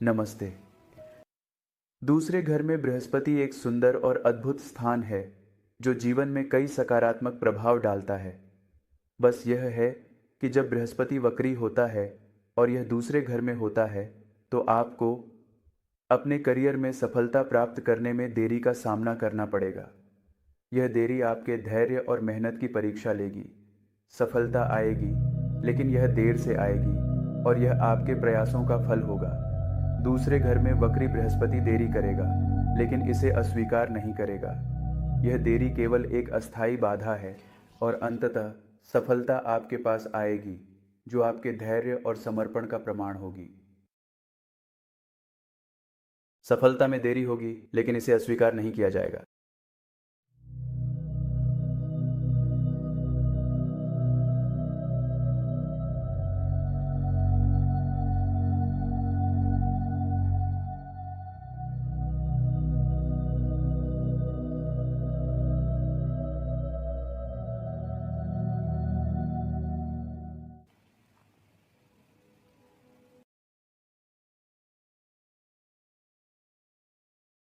नमस्ते। दूसरे घर में बृहस्पति एक सुंदर और अद्भुत स्थान है जो जीवन में कई सकारात्मक प्रभाव डालता है। बस यह है कि जब बृहस्पति वक्री होता है और यह दूसरे घर में होता है तो आपको अपने करियर में सफलता प्राप्त करने में देरी का सामना करना पड़ेगा। यह देरी आपके धैर्य और मेहनत की परीक्षा लेगी। सफलता आएगी, लेकिन यह देर से आएगी और यह आपके प्रयासों का फल होगा। दूसरे घर में वक्री बृहस्पति देरी करेगा, लेकिन इसे अस्वीकार नहीं करेगा। यह देरी केवल एक अस्थायी बाधा है और अंततः सफलता आपके पास आएगी, जो आपके धैर्य और समर्पण का प्रमाण होगी। सफलता में देरी होगी, लेकिन इसे अस्वीकार नहीं किया जाएगा।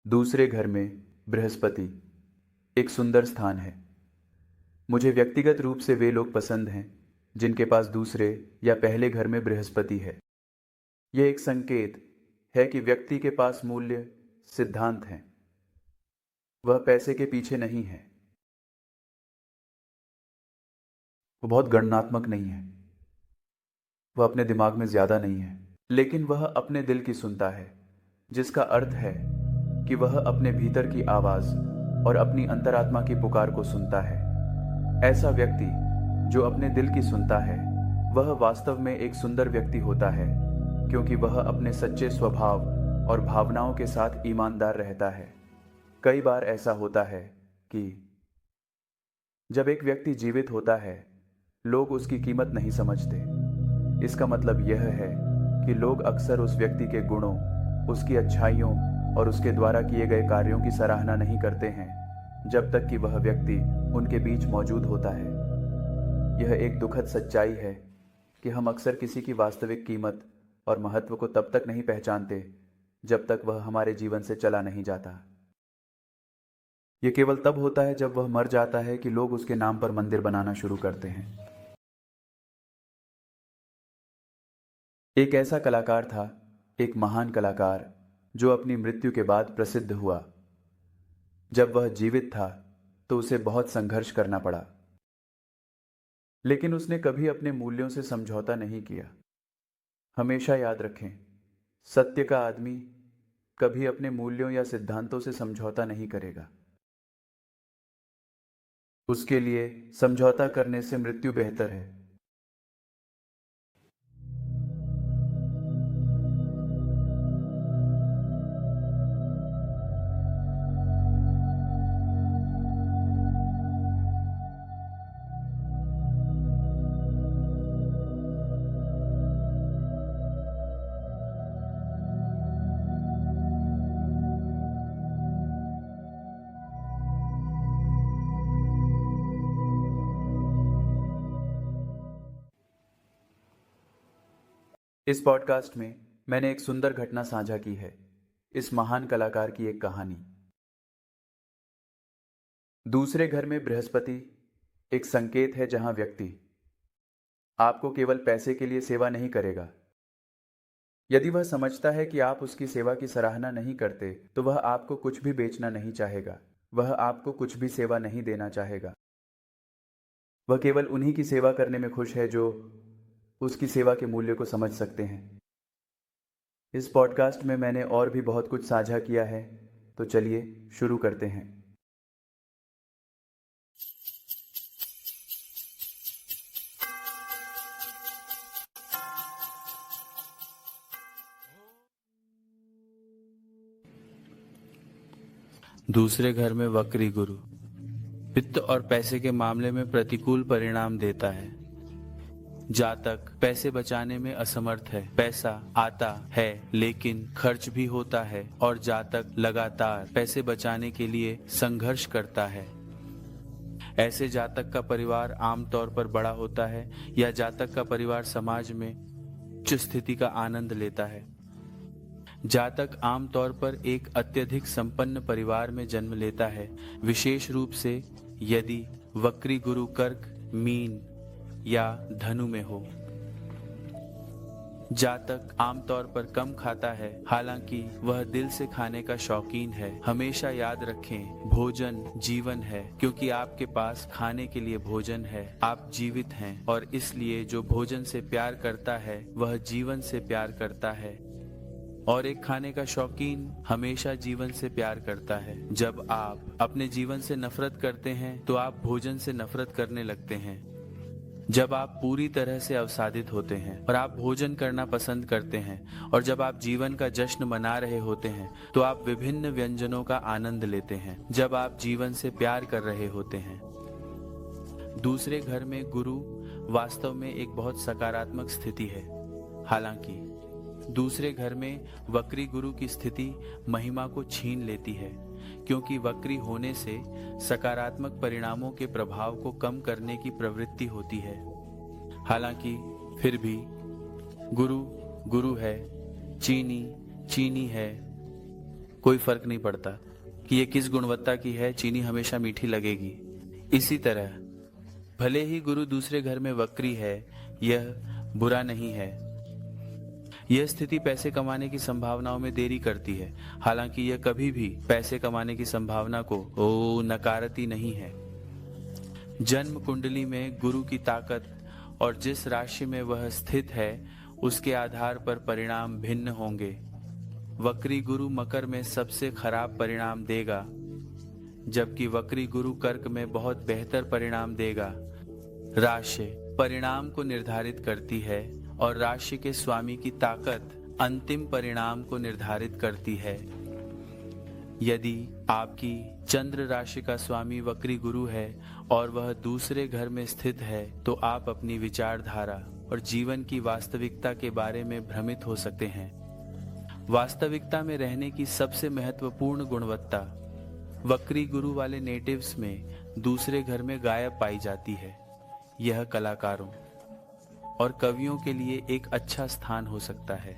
दूसरे घर में बृहस्पति एक सुंदर स्थान है। मुझे व्यक्तिगत रूप से वे लोग पसंद हैं जिनके पास दूसरे या पहले घर में बृहस्पति है। यह एक संकेत है कि व्यक्ति के पास मूल्य, सिद्धांत हैं। वह पैसे के पीछे नहीं है। वो बहुत गणनात्मक नहीं है। वह अपने दिमाग में ज्यादा नहीं है, लेकिन वह अपने दिल की सुनता है, जिसका अर्थ है कि वह अपने भीतर की आवाज और अपनी अंतरात्मा की पुकार को सुनता है। ऐसा व्यक्ति जो अपने दिल की सुनता है, वह वास्तव में एक सुंदर व्यक्ति होता है, क्योंकि वह अपने सच्चे स्वभाव और भावनाओं के साथ ईमानदार रहता है। कई बार ऐसा होता है कि जब एक व्यक्ति जीवित होता है, लोग उसकी कीमत नहीं समझते। इसका मतलब यह है कि लोग अक्सर उस व्यक्ति के गुणों, उसकी अच्छाइयों और उसके द्वारा किए गए कार्यों की सराहना नहीं करते हैं, जब तक कि वह व्यक्ति उनके बीच मौजूद होता है। यह एक दुखद सच्चाई है कि हम अक्सर किसी की वास्तविक कीमत और महत्व को तब तक नहीं पहचानते जब तक वह हमारे जीवन से चला नहीं जाता। यह केवल तब होता है जब वह मर जाता है कि लोग उसके नाम पर मंदिर बनाना शुरू करते हैं। एक ऐसा कलाकार था, एक महान कलाकार, जो अपनी मृत्यु के बाद प्रसिद्ध हुआ। जब वह जीवित था तो उसे बहुत संघर्ष करना पड़ा, लेकिन उसने कभी अपने मूल्यों से समझौता नहीं किया। हमेशा याद रखें, सत्य का आदमी कभी अपने मूल्यों या सिद्धांतों से समझौता नहीं करेगा। उसके लिए समझौता करने से मृत्यु बेहतर है। इस पॉडकास्ट में मैंने एक सुंदर घटना साझा की है, इस महान कलाकार की एक कहानी। दूसरे घर में बृहस्पति एक संकेत है जहां व्यक्ति आपको केवल पैसे के लिए सेवा नहीं करेगा। यदि वह समझता है कि आप उसकी सेवा की सराहना नहीं करते, तो वह आपको कुछ भी बेचना नहीं चाहेगा। वह आपको कुछ भी सेवा नहीं देना चाहेगा। वह केवल उन्हीं की सेवा करने में खुश है जो उसकी सेवा के मूल्य को समझ सकते हैं। इस पॉडकास्ट में मैंने और भी बहुत कुछ साझा किया है, तो चलिए शुरू करते हैं। दूसरे घर में वक्री गुरु वित्त और पैसे के मामले में प्रतिकूल परिणाम देता है। जातक पैसे बचाने में असमर्थ है। पैसा आता है लेकिन खर्च भी होता है और जातक लगातार पैसे बचाने के लिए संघर्ष करता है। ऐसे जातक का परिवार आमतौर पर बड़ा होता है या जातक का परिवार समाज में उच्च स्थिति का आनंद लेता है। जातक आमतौर पर एक अत्यधिक संपन्न परिवार में जन्म लेता है, विशेष रूप से यदि वक्री गुरु कर्क, मीन या धनु में हो। जातक आमतौर पर कम खाता है, हालांकि वह दिल से खाने का शौकीन है। हमेशा याद रखें, भोजन जीवन है। क्योंकि आपके पास खाने के लिए भोजन है, आप जीवित हैं, और इसलिए जो भोजन से प्यार करता है वह जीवन से प्यार करता है। और एक खाने का शौकीन हमेशा जीवन से प्यार करता है। जब आप अपने जीवन से नफरत करते हैं तो आप भोजन से नफरत करने लगते हैं। जब आप पूरी तरह से अवसादित होते हैं और आप भोजन करना पसंद करते हैं, और जब आप जीवन का जश्न मना रहे होते हैं तो आप विभिन्न व्यंजनों का आनंद लेते हैं। जब आप जीवन से प्यार कर रहे होते हैं। दूसरे घर में गुरु वास्तव में एक बहुत सकारात्मक स्थिति है। हालांकि दूसरे घर में वक्री गुरु की स्थिति महिमा को छीन लेती है, क्योंकि वक्री होने से सकारात्मक परिणामों के प्रभाव को कम करने की प्रवृत्ति होती है। हालांकि फिर भी गुरु गुरु है, चीनी चीनी है, कोई फर्क नहीं पड़ता कि ये किस गुणवत्ता की है, चीनी हमेशा मीठी लगेगी। इसी तरह भले ही गुरु दूसरे घर में वक्री है, यह बुरा नहीं है। यह स्थिति पैसे कमाने की संभावनाओं में देरी करती है, हालांकि यह कभी भी पैसे कमाने की संभावना को नकारती नहीं है। जन्म कुंडली में गुरु की ताकत और जिस राशि में वह स्थित है उसके आधार पर परिणाम भिन्न होंगे। वक्री गुरु मकर में सबसे खराब परिणाम देगा, जबकि वक्री गुरु कर्क में बहुत बेहतर परिणाम देगा। राशि परिणाम को निर्धारित करती है और राशि के स्वामी की ताकत अंतिम परिणाम को निर्धारित करती है। यदि आपकी चंद्र राशि का स्वामी वक्री गुरु है और वह दूसरे घर में स्थित है, तो आप अपनी विचारधारा और जीवन की वास्तविकता के बारे में भ्रमित हो सकते हैं। वास्तविकता में रहने की सबसे महत्वपूर्ण गुणवत्ता वक्री गुरु वाले नेटिव्स में दूसरे घर में गायब पाई जाती है। यह कलाकारों और कवियों के लिए एक अच्छा स्थान हो सकता है।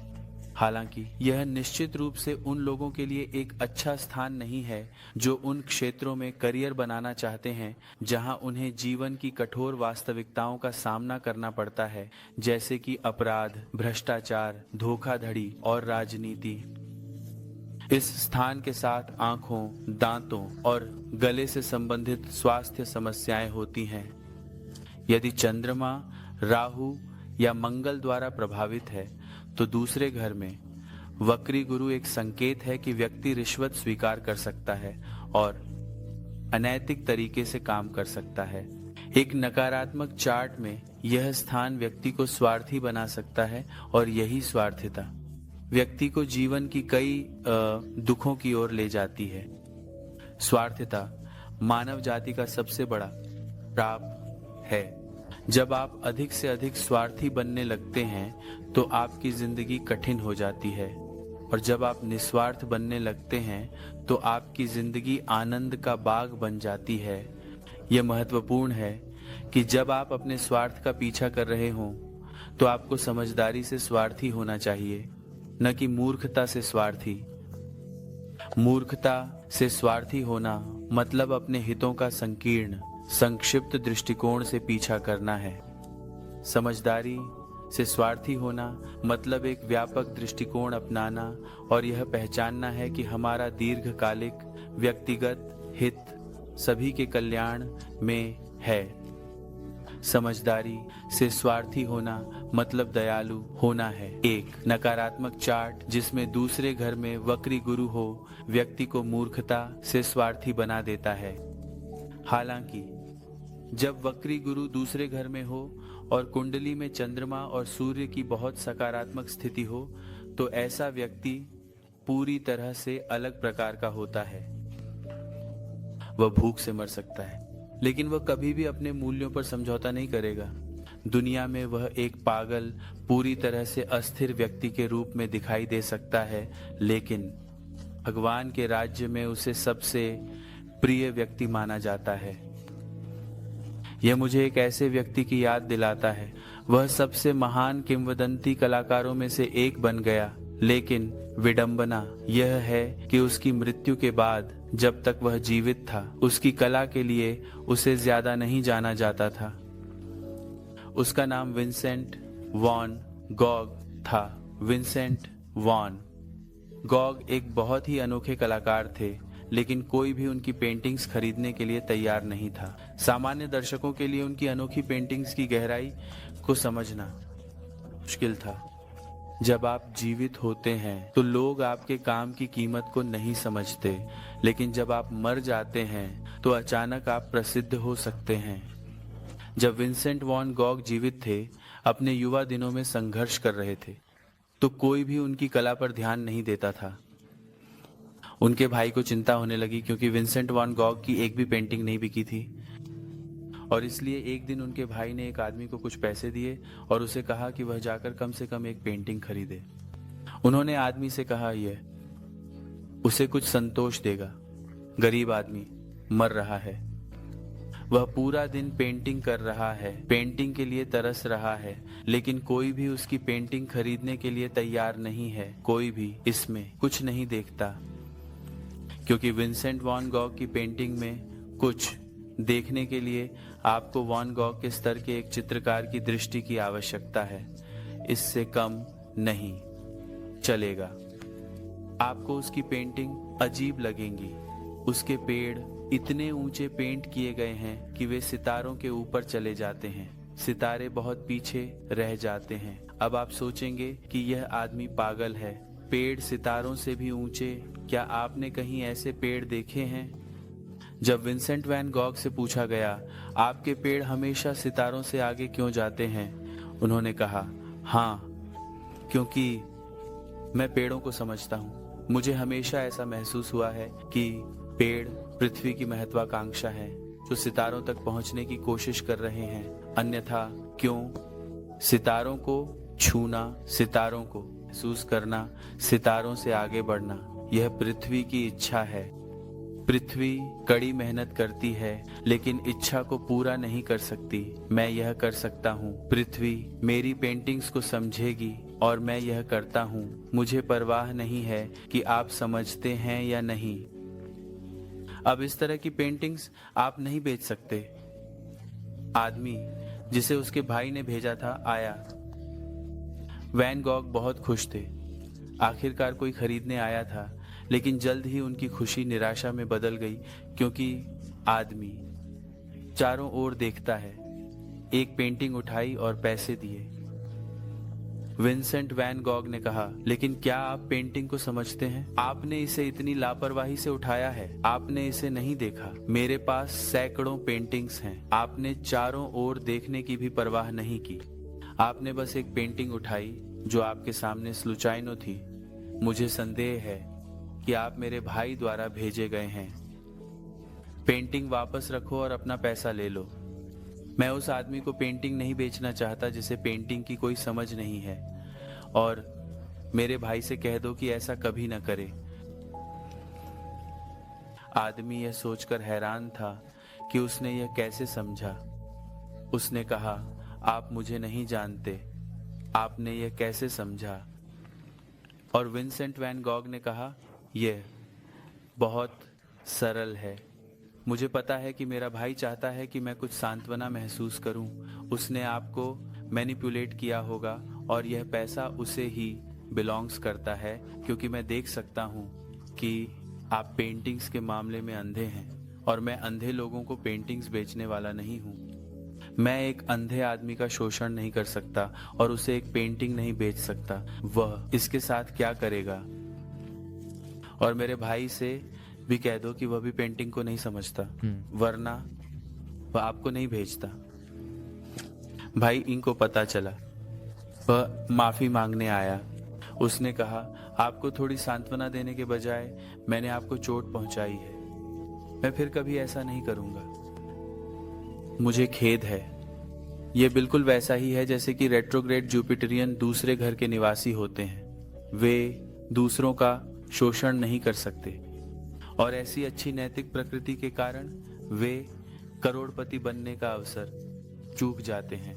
हालांकि यह निश्चित रूप से उन लोगों के लिए एक अच्छा स्थान नहीं है जो उन क्षेत्रों में करियर बनाना चाहते हैं जहां उन्हें जीवन की कठोर वास्तविकताओं का सामना करना पड़ता है, जैसे कि अपराध, भ्रष्टाचार, धोखाधड़ी और राजनीति। इस स्थान के साथ आंखों, दांतों और गले से संबंधित स्वास्थ्य समस्याएं होती हैं। यदि चंद्रमा, राहु या मंगल द्वारा प्रभावित है तो दूसरे घर में वक्री गुरु एक संकेत है कि व्यक्ति रिश्वत स्वीकार कर सकता है और अनैतिक तरीके से काम कर सकता है। एक नकारात्मक चार्ट में यह स्थान व्यक्ति को स्वार्थी बना सकता है और यही स्वार्थता व्यक्ति को जीवन की कई दुखों की ओर ले जाती है। स्वार्थता मानव जाति का सबसे बड़ा पाप है। जब आप अधिक से अधिक स्वार्थी बनने लगते हैं तो आपकी जिंदगी कठिन हो जाती है, और जब आप निस्वार्थ बनने लगते हैं तो आपकी जिंदगी आनंद का बाग बन जाती है। यह महत्वपूर्ण है कि जब आप अपने स्वार्थ का पीछा कर रहे हों तो आपको समझदारी से स्वार्थी होना चाहिए, न कि मूर्खता से स्वार्थी। मूर्खता से स्वार्थी होना मतलब अपने हितों का संक्षिप्त दृष्टिकोण से पीछा करना है। समझदारी से स्वार्थी होना मतलब एक व्यापक दृष्टिकोण अपनाना और यह पहचानना है कि हमारा दीर्घकालिक व्यक्तिगत हित सभी के कल्याण में है। समझदारी से स्वार्थी होना मतलब दयालु होना है। एक नकारात्मक चार्ट जिसमें दूसरे घर में वक्री गुरु हो व्यक्ति को मूर्खता से स्वार्थी बना देता है। हालांकि जब वक्री गुरु दूसरे घर में हो और कुंडली में चंद्रमा और सूर्य की बहुत सकारात्मक स्थिति हो तो ऐसा व्यक्ति पूरी तरह से अलग प्रकार का होता है। वह भूख से मर सकता है, लेकिन वह कभी भी अपने मूल्यों पर समझौता नहीं करेगा। दुनिया में वह एक पागल, पूरी तरह से अस्थिर व्यक्ति के रूप में दिखाई दे सकता है, लेकिन भगवान के राज्य में उसे सबसे प्रिय व्यक्ति माना जाता है। यह मुझे एक ऐसे व्यक्ति की याद दिलाता है। वह सबसे महान किंवदंती कलाकारों में से एक बन गया, लेकिन विडंबना यह है कि उसकी मृत्यु के बाद जब तक वह जीवित था उसकी कला के लिए उसे ज्यादा नहीं जाना जाता था। उसका नाम विंसेंट वॉन गॉग था। विंसेंट वॉन गॉग एक बहुत ही अनोखे कलाकार थे, लेकिन कोई भी उनकी पेंटिंग्स खरीदने के लिए तैयार नहीं था। सामान्य दर्शकों के लिए उनकी अनोखी पेंटिंग्स की गहराई को समझना मुश्किल था। जब आप जीवित होते हैं तो लोग आपके काम की कीमत को नहीं समझते, लेकिन जब आप मर जाते हैं तो अचानक आप प्रसिद्ध हो सकते हैं। जब विंसेंट वॉन गॉग जीवित थे, अपने युवा दिनों में संघर्ष कर रहे थे, तो कोई भी उनकी कला पर ध्यान नहीं देता था। उनके भाई को चिंता होने लगी क्योंकि विंसेंट वॉन गॉग की एक भी पेंटिंग नहीं बिकी थी, और इसलिए एक दिन उनके भाई ने एक आदमी को कुछ पैसे दिए और उसे कहा कि वह जाकर कम से कम एक पेंटिंग खरीदे। उन्होंने आदमी से कहा यह उसे कुछ संतोष देगा। गरीब आदमी मर रहा है, वह पूरा दिन पेंटिंग कर रहा है, पेंटिंग के लिए तरस रहा है, लेकिन कोई भी उसकी पेंटिंग खरीदने के लिए तैयार नहीं है। कोई भी इसमें कुछ नहीं देखता, क्योंकि विंसेंट वॉन गॉग की पेंटिंग में कुछ देखने के लिए आपको वॉन गॉग के स्तर के एक चित्रकार की दृष्टि की आवश्यकता है। इससे कम नहीं चलेगा। आपको उसकी पेंटिंग अजीब लगेंगी। उसके पेड़ इतने ऊंचे पेंट किए गए हैं कि वे सितारों के ऊपर चले जाते हैं। सितारे बहुत पीछे रह जाते हैं। अब आप सोचेंगे कि यह आदमी पागल है। पेड़ सितारों से भी ऊंचे, क्या आपने कहीं ऐसे पेड़ देखे हैं? जब विंसेंट वैन गॉग से पूछा गया, आपके पेड़ हमेशा सितारों से आगे क्यों जाते हैं, उन्होंने कहा, हाँ, क्योंकि मैं पेड़ों को समझता हूँ। मुझे हमेशा ऐसा महसूस हुआ है कि पेड़ पृथ्वी की महत्वाकांक्षा है जो सितारों तक पहुंचने की कोशिश कर रहे हैं। अन्यथा क्यों? सितारों को छूना, सितारों को महसूस करना, सितारों से आगे बढ़ना, यह पृथ्वी की इच्छा है। पृथ्वी कड़ी मेहनत करती है, लेकिन इच्छा को पूरा नहीं कर सकती। मैं यह कर सकता हूँ। पृथ्वी मेरी पेंटिंग्स को समझेगी और मैं यह करता हूँ। मुझे परवाह नहीं है कि आप समझते हैं या नहीं। अब इस तरह की पेंटिंग्स आप नहीं बेच सकते। आदमी जिसे उसके भाई ने भेजा था आया। वैन गॉग बहुत खुश थे। आखिरकार कोई खरीदने आया था, लेकिन जल्द ही उनकी खुशी निराशा में बदल गई, क्योंकि आदमी चारों ओर देखता है। एक पेंटिंग उठाई और पैसे दिए। विंसेंट वैन गॉग ने कहा, लेकिन क्या आप पेंटिंग को समझते हैं? आपने इसे इतनी लापरवाही से उठाया है। आपने इसे नहीं देखा। मेरे पास सैकड़ों पेंटिंग्स हैं। आपने चारों ओर देखने की भी परवाह नहीं की। आपने बस एक पेंटिंग उठाई जो आपके सामने स्लुचाइनो थी। मुझे संदेह है कि आप मेरे भाई द्वारा भेजे गए हैं। पेंटिंग वापस रखो और अपना पैसा ले लो। मैं उस आदमी को पेंटिंग नहीं बेचना चाहता जिसे पेंटिंग की कोई समझ नहीं है, और मेरे भाई से कह दो कि ऐसा कभी न करे। आदमी यह सोचकर हैरान था कि उसने यह कैसे समझा। उसने कहा, आप मुझे नहीं जानते। आपने यह कैसे समझा? और विंसेंट वैन गॉग ने कहा, यह बहुत सरल है। मुझे पता है कि मेरा भाई चाहता है कि मैं कुछ सांत्वना महसूस करूं। उसने आपको मैनिपुलेट किया होगा और यह पैसा उसे ही बिलोंग्स करता है, क्योंकि मैं देख सकता हूं कि आप पेंटिंग्स के मामले में अंधे हैं, और मैं अंधे लोगों को पेंटिंग्स बेचने वाला नहीं हूं। मैं एक अंधे आदमी का शोषण नहीं कर सकता और उसे एक पेंटिंग नहीं बेच सकता। वह इसके साथ क्या करेगा? और मेरे भाई से भी कह दो कि वह भी पेंटिंग को नहीं समझता, वरना वह आपको नहीं भेजता। भाई इनको पता चला। वह माफी मांगने आया। उसने कहा, आपको थोड़ी सांत्वना देने के बजाय मैंने आपको चोट पहुंचाई है। मैं फिर कभी ऐसा नहीं करूंगा। मुझे खेद है। यह बिल्कुल वैसा ही है जैसे कि रेट्रोग्रेड जुपिटरियन दूसरे घर के निवासी होते हैं। वे दूसरों का शोषण नहीं कर सकते, और ऐसी अच्छी नैतिक प्रकृति के कारण वे करोड़पति बनने का अवसर चूक जाते हैं।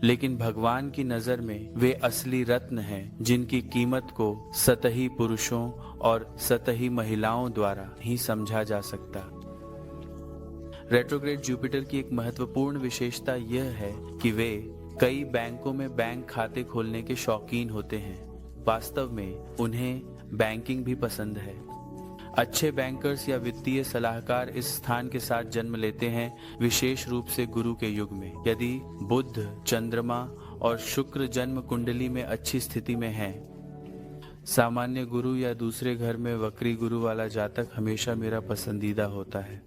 लेकिन भगवान की नजर में वे असली रत्न हैं, जिनकी कीमत को सतही पुरुषों और सतही महिलाओं द्वारा ही समझा जा सकता। रेट्रोग्रेड जुपिटर की एक महत्वपूर्ण विशेषता यह है कि वे कई बैंकों में बैंक खाते खोलने के शौकीन होते हैं। वास्तव में उन्हें बैंकिंग भी पसंद है। अच्छे बैंकर्स या वित्तीय सलाहकार इस स्थान के साथ जन्म लेते हैं, विशेष रूप से गुरु के युग में। यदि बुध, चंद्रमा और शुक्र जन्म कुंडली में अच्छी स्थिति में हैं, सामान्य गुरु या दूसरे घर में वक्री गुरु वाला जातक हमेशा मेरा पसंदीदा होता है,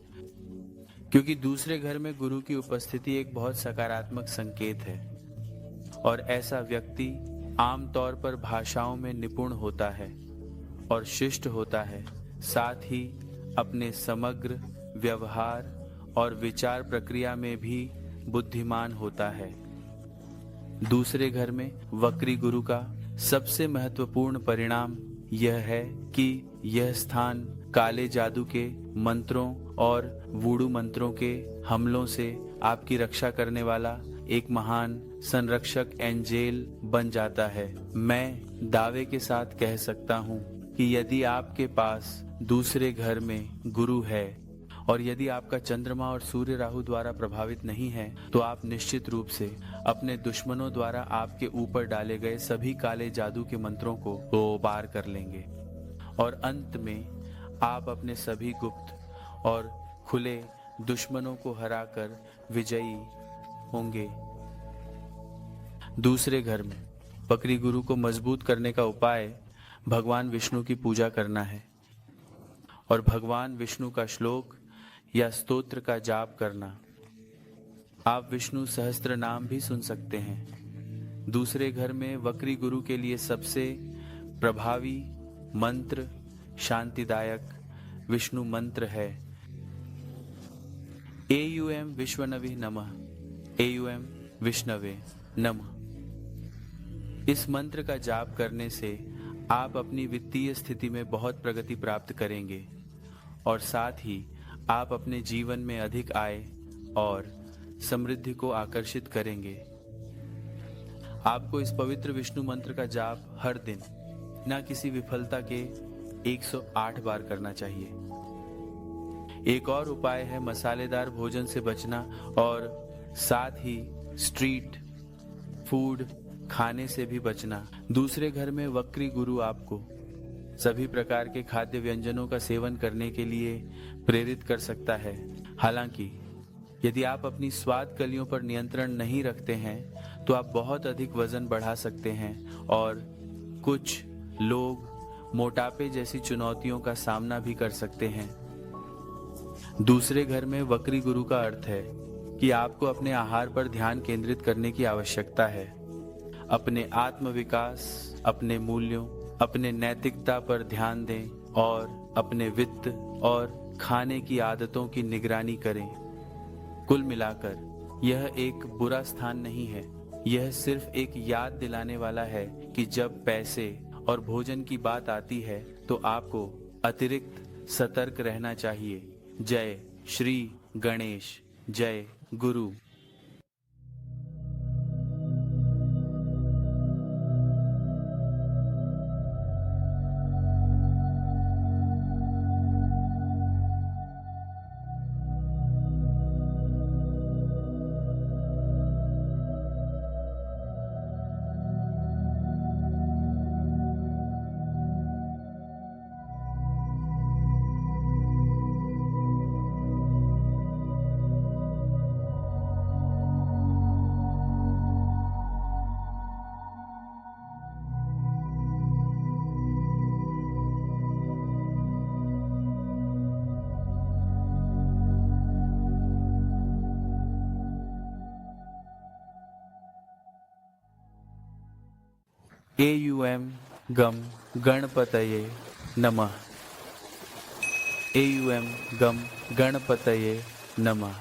क्योंकि दूसरे घर में गुरु की उपस्थिति एक बहुत सकारात्मक संकेत है और ऐसा व्यक्ति आमतौर पर भाषाओं में निपुण होता है और शिष्ट होता है, साथ ही अपने समग्र व्यवहार और विचार प्रक्रिया में भी बुद्धिमान होता है। दूसरे घर में वक्री गुरु का सबसे महत्वपूर्ण परिणाम यह है कि यह स्थान काले जादू के मंत्रों और वूडू मंत्रों के हमलों से आपकी रक्षा करने वाला एक महान संरक्षक एंजेल बन जाता है। मैं दावे के साथ कह सकता हूँ कि यदि आपके पास दूसरे घर में गुरु है और यदि आपका चंद्रमा और सूर्य राहु द्वारा प्रभावित नहीं है, तो आप निश्चित रूप से अपने दुश्मनों द्वारा आपके ऊपर डाले गए सभी काले जादू के मंत्रों को पार कर लेंगे और अंत में आप अपने सभी गुप्त और खुले दुश्मनों को हराकर विजयी होंगे। दूसरे घर में वक्री गुरु को मजबूत करने का उपाय भगवान विष्णु की पूजा करना है और भगवान विष्णु का श्लोक या स्तोत्र का जाप करना। आप विष्णु सहस्त्र नाम भी सुन सकते हैं। दूसरे घर में वक्री गुरु के लिए सबसे प्रभावी मंत्र शांतिदायक विष्णु मंत्र है एयुएम विश्वनवे नमः, एयुएम विष्णवे नमः। इस मंत्र का जाप करने से आप अपनी वित्तीय स्थिति में बहुत प्रगति प्राप्त करेंगे और साथ ही आप अपने जीवन में अधिक आय और समृद्धि को आकर्षित करेंगे। आपको इस पवित्र विष्णु मंत्र का जाप हर दिन बिना किसी विफलता के 108 बार करना चाहिए। एक और उपाय है मसालेदार भोजन से बचना और साथ ही स्ट्रीट फूड खाने से भी बचना। दूसरे घर में वक्री गुरु आपको सभी प्रकार के खाद्य व्यंजनों का सेवन करने के लिए प्रेरित कर सकता है। हालांकि यदि आप अपनी स्वाद कलियों पर नियंत्रण नहीं रखते हैं तो आप बहुत अधिक वजन बढ़ा सकते हैं और कुछ लोग मोटापे जैसी चुनौतियों का सामना भी कर सकते हैं। दूसरे घर में वक्री गुरु का अर्थ है कि आपको अपने आहार पर ध्यान केंद्रित करने की आवश्यकता है। अपने आत्म विकास, अपने मूल्यों, अपने नैतिकता पर ध्यान दें और अपने वित्त और खाने की आदतों की निगरानी करें। कुल मिलाकर यह एक बुरा स्थान नहीं है, यह सिर्फ एक याद दिलाने वाला है कि जब पैसे और भोजन की बात आती है तो आपको अतिरिक्त सतर्क रहना चाहिए। जय श्री गणेश, जय गुरु। एयुएम गम गणपतये नमः, एयुएम गम गणपतये नमः।